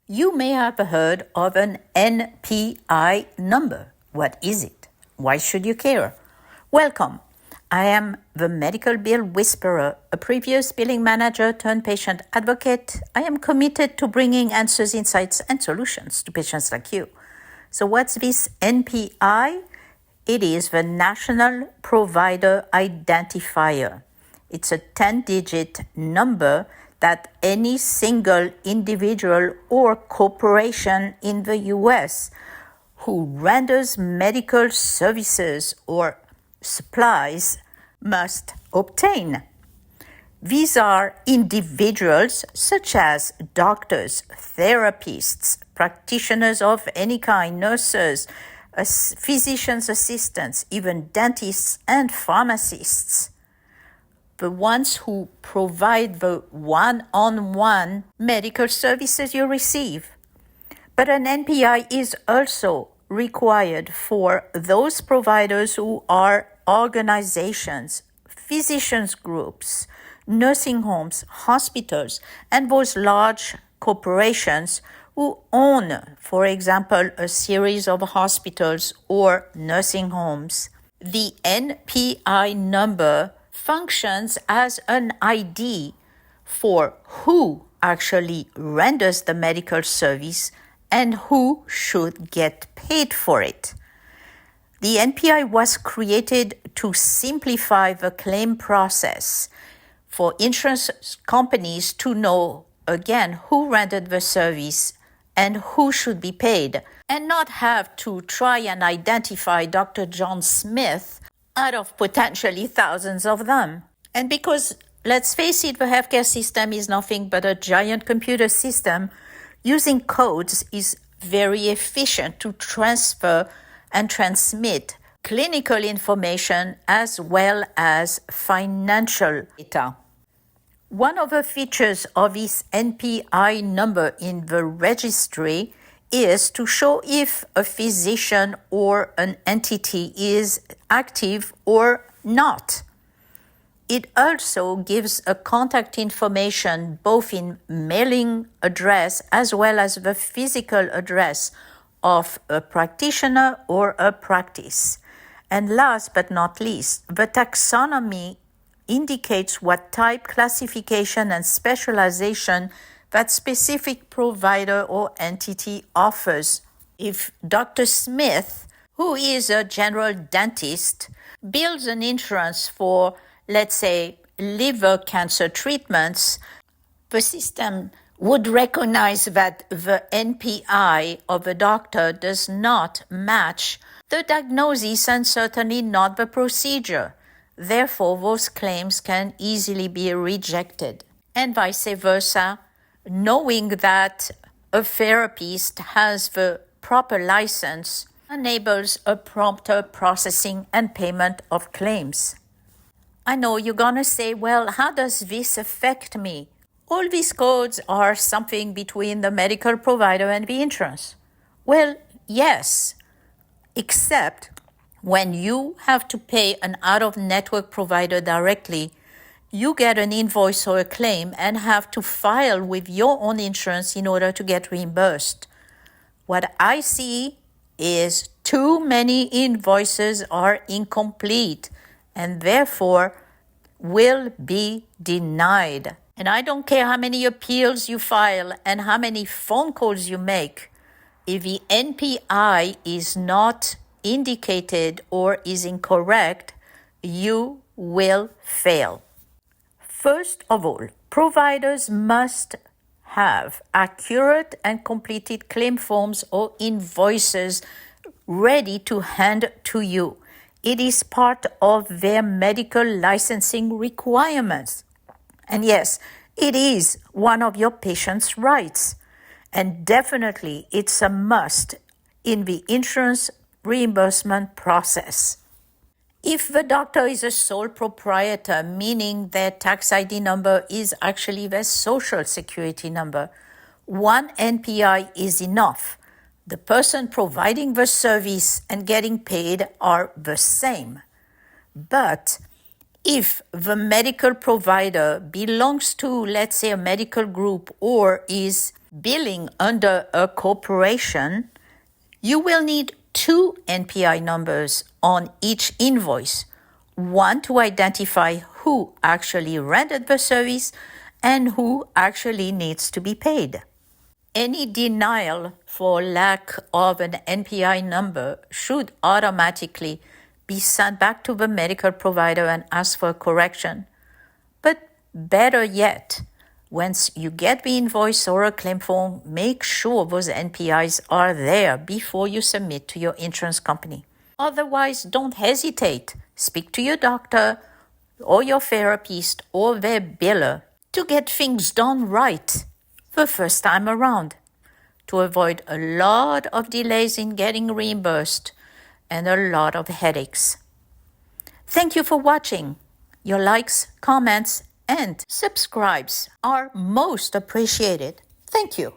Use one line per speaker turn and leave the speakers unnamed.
You may have heard of an NPI number. What is it? Why should you care? Welcome. I am the Medical Bill Whisperer, a previous billing manager turned patient advocate. I am committed to bringing answers, insights, and solutions to patients like you. So what's this NPI? It is the National Provider Identifier. It's a 10-digit number that any single individual or corporation in the U.S. who renders medical services or supplies must obtain. These are individuals such as doctors, therapists, practitioners of any kind, nurses, physician's assistants, even dentists and pharmacists. The ones who provide the one-on-one medical services you receive. But an NPI is also required for those providers who are organizations, physicians groups, nursing homes, hospitals, and those large corporations who own, for example, a series of hospitals or nursing homes. The NPI number functions as an ID for who actually renders the medical service and who should get paid for it. The NPI was created to simplify the claim process for insurance companies to know, again, who rendered the service and who should be paid, and not have to try and identify Dr. John Smith out of potentially thousands of them. And because, let's face it, the healthcare system is nothing but a giant computer system, using codes is very efficient to transfer and transmit clinical information as well as financial data. One of the features of this NPI number in the registry is to show if a physician or an entity is active or not. It also gives a contact information both in mailing address as well as the physical address of a practitioner or a practice. And last but not least, the taxonomy indicates what type, classification, and specialization that specific provider or entity offers. If Dr. Smith, who is a general dentist, bills an insurance for, let's say, liver cancer treatments, the system would recognize that the NPI of the doctor does not match the diagnosis and certainly not the procedure. Therefore, those claims can easily be rejected. And vice versa, knowing that a therapist has the proper license enables a prompter processing and payment of claims. I know you're going to say, well, how does this affect me? All these codes are something between the medical provider and the insurance. Well, yes, except when you have to pay an out-of-network provider directly, you get an invoice or a claim and have to file with your own insurance in order to get reimbursed. What I see is too many invoices are incomplete and therefore will be denied. And I don't care how many appeals you file and how many phone calls you make. If the NPI is not indicated or is incorrect, you will fail. First of all, providers must have accurate and completed claim forms or invoices ready to hand to you. It is part of their medical licensing requirements. And yes, it is one of your patient's rights. And definitely it's a must in the insurance reimbursement process. If the doctor is a sole proprietor, meaning their tax ID number is actually their social security number, one NPI is enough. The person providing the service and getting paid are the same. But If the medical provider belongs to, let's say, a medical group or is billing under a corporation, you will need 2 NPI numbers on each invoice, one to identify who actually rendered the service and who actually needs to be paid. Any denial for lack of an NPI number should automatically be sent back to the medical provider and ask for a correction. But better yet, once you get the invoice or a claim form, make sure those NPIs are there before you submit to your insurance company. Otherwise, don't hesitate. Speak to your doctor or your therapist or their biller to get things done right the first time around, to avoid a lot of delays in getting reimbursed and a lot of headaches. Thank you for watching. Your likes, comments, and subscribes are most appreciated. Thank you.